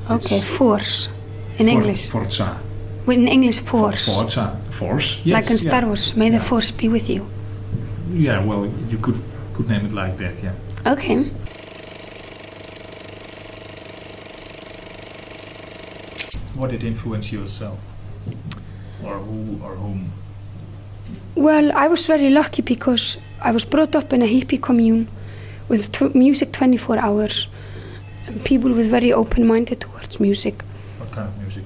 Okay, force in English. Forza. In English, force. Forza. Force. Yes. Like in Star Wars, may the force be with you. Yeah, well, you could name it like that, yeah. Okay. What did influence yourself? Or who or whom? Well, I was very lucky because I was brought up in a hippie commune with music 24 hours. And people with very open-minded towards music. What kind of music?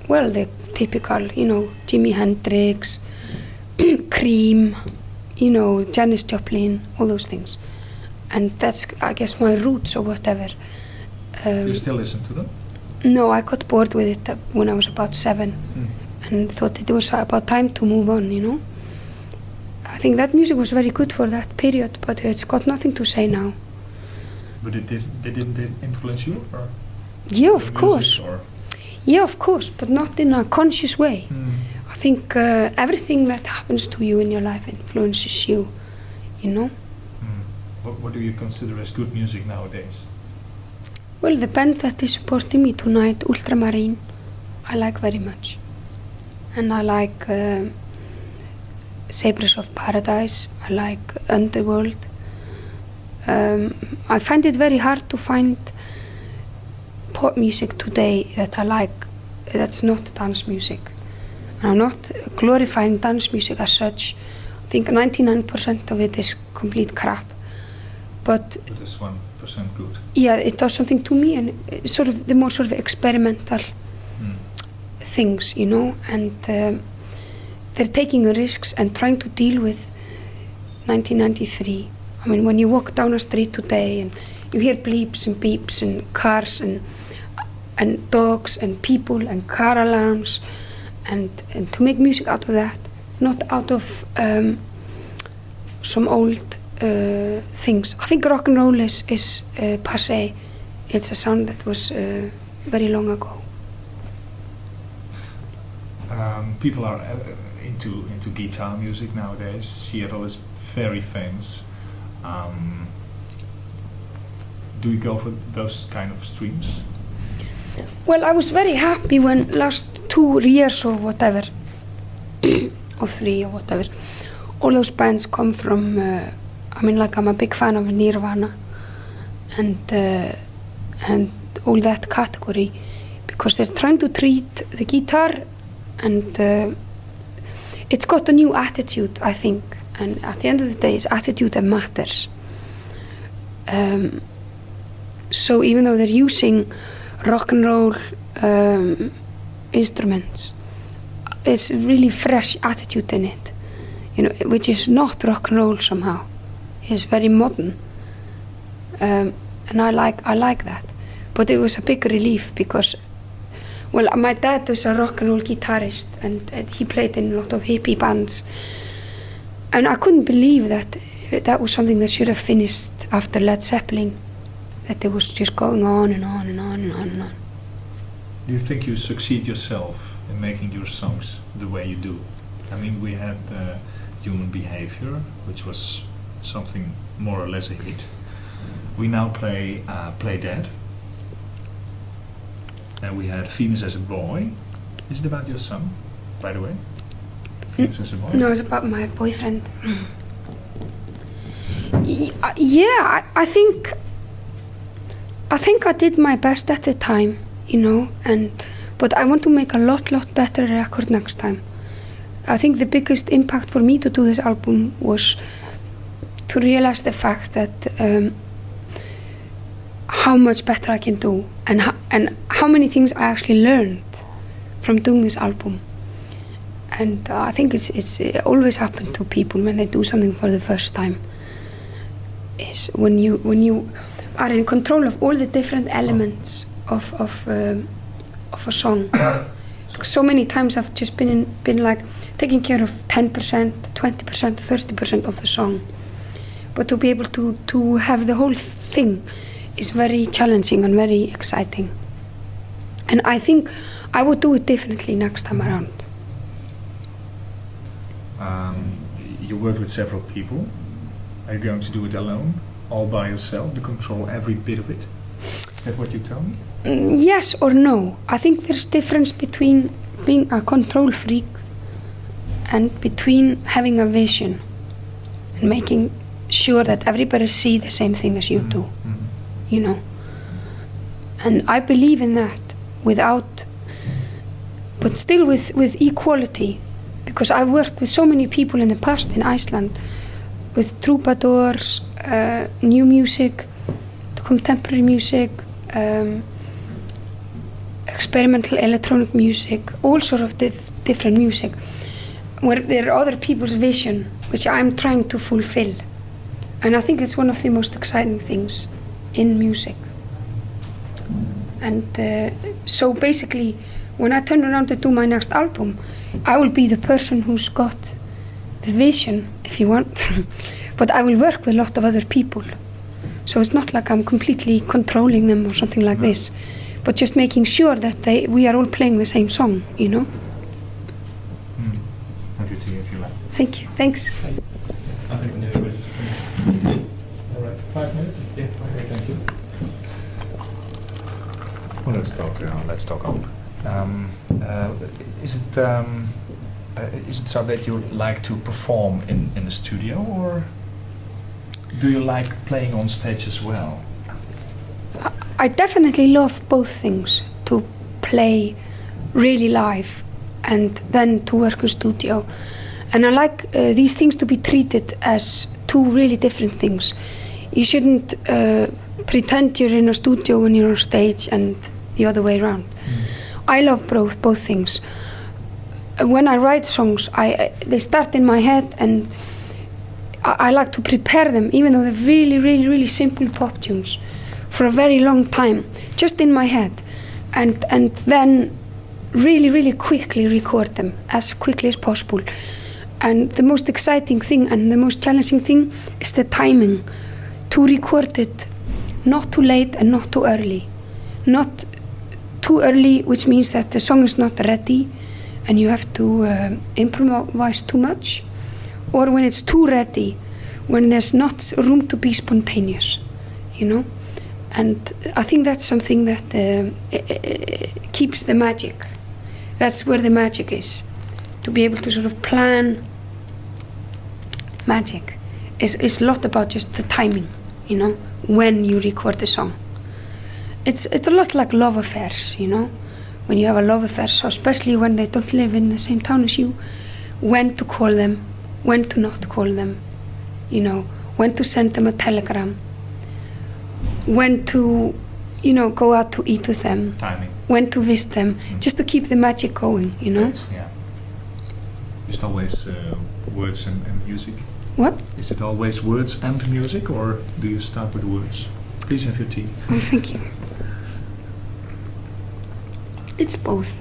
Well, the typical, Jimi Hendrix, Cream, Janis Joplin, all those things. And that's, I guess, my roots or whatever. You still listen to them? No, I got bored with it when I was about 7 and thought it was about time to move on, I think that music was very good for that period, but it's got nothing to say now. But didn't it influence you? Or yeah, of course. Or? Yeah, of course, but not in a conscious way. I think everything that happens to you in your life influences you, What do you consider as good music nowadays? Well, the band that is supporting me tonight, Ultramarine, I like very much. And I like Sabres of Paradise, I like Underworld. I find it very hard to find pop music today that I like, that's not dance music. And I'm not glorifying dance music as such. I think 99% of it is complete crap. But is 1% good? Yeah, it does something to me, and it's sort of the more sort of experimental things, and they're taking risks and trying to deal with 1993. I mean, when you walk down a street today and you hear bleeps and beeps and cars and dogs and people and car alarms, and to make music out of that, not out of some old things. I think rock and roll is passé. It's a sound that was very long ago. People are into guitar music nowadays. Seattle is very famous. Do you go for those kind of streams? Well, I was very happy when last 2 years or whatever, or 3 or whatever, all those bands come from, I'm a big fan of Nirvana and all that category, because they're trying to treat the guitar, and it's got a new attitude, I think, and at the end of the day it's attitude that matters. So even though they're using rock and roll instruments, there's a really fresh attitude in it, which is not rock and roll somehow. It's very modern, and I like that. But it was a big relief because, well, my dad was a rock and roll guitarist, and he played in a lot of hippie bands, and I couldn't believe that was something that should have finished after Led Zeppelin, that it was just going on and on and on and on and on. Do you think you succeed yourself in making your songs the way you do? I mean, we had Human Behavior, which was something more or less a hit. We now play Dead. And we had Venus as a Boy. Is it about your son, by the way? Venus as a Boy? No, it's about my boyfriend. Yeah, I think I did my best at the time, but I want to make a lot better record next time. I think the biggest impact for me to do this album was to realize the fact that how much better I can do, and how many things I actually learned from doing this album. And I think it's always happened to people when they do something for the first time. Is when you are in control of all the different elements of a song. So many times I've just been like taking care of 10%, 20%, 30% of the song. But to be able to have the whole thing is very challenging and very exciting. And I think I would do it differently next time around. You work with several people. Are you going to do it alone, all by yourself, to control every bit of it? Is that what you tell me? Yes or no. I think there's difference between being a control freak and between having a vision and making sure that everybody see the same thing as you do, you know. And I believe in that but still with equality, because I've worked with so many people in the past in Iceland, with troubadours, new music, contemporary music, experimental electronic music, all sort of different music, where there are other people's vision, which I'm trying to fulfill. And I think it's one of the most exciting things in music. And so basically, when I turn around to do my next album, I will be the person who's got the vision, if you want, but I will work with a lot of other people. So it's not like I'm completely controlling them or something like this, but just making sure that we are all playing the same song, you know? Have your tea if you like. Thank you. Thanks. I think we're nearly ready to finish. All right, 5 minutes? Yeah, okay, thank you. Well, let's talk on. Is it so that you like to perform in the studio, or do you like playing on stage as well? I definitely love both things, to play really live and then to work in studio. And I like these things to be treated as two really different things. You shouldn't pretend you're in a studio when you're on stage and the other way around. I love both things. When I write songs, they start in my head, and I like to prepare them, even though they're really, really, really simple pop tunes, for a very long time, just in my head, and then really, really quickly record them as quickly as possible. And the most exciting thing and the most challenging thing is the timing, to record it not too late and not too early. Not too early, which means that the song is not ready and you have to improvise too much, or when it's too ready, when there's not room to be spontaneous, you know? And I think that's something that keeps the magic. That's where the magic is. To be able to sort of plan magic is a lot about just the timing, you know, when you record the song. It's a lot like love affairs, you know, when you have a love affair, so especially when they don't live in the same town as you, when to call them, when to not call them, you know, when to send them a telegram, when to, you know, go out to eat with them, Timing. When to visit them, just to keep the magic going, you know. Yes, yeah. Is it always words and music? What? Is it always words and music, or do you start with words? Please have your tea. Oh, thank you. It's both.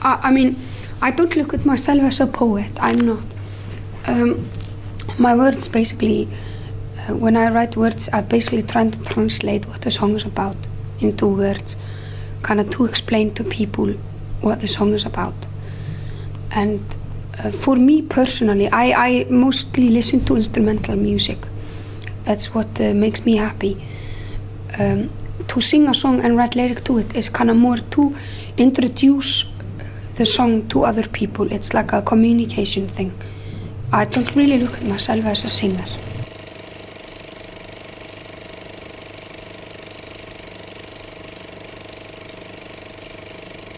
I mean, I don't look at myself as a poet. I'm not. My words basically, when I write words, I basically try to translate what the song is about into words, kind of to explain to people what the song is about. And for me personally, I mostly listen to instrumental music. That's what makes me happy. To sing a song and write lyric to it is kind of more to introduce the song to other people. It's like a communication thing. I don't really look at myself as a singer.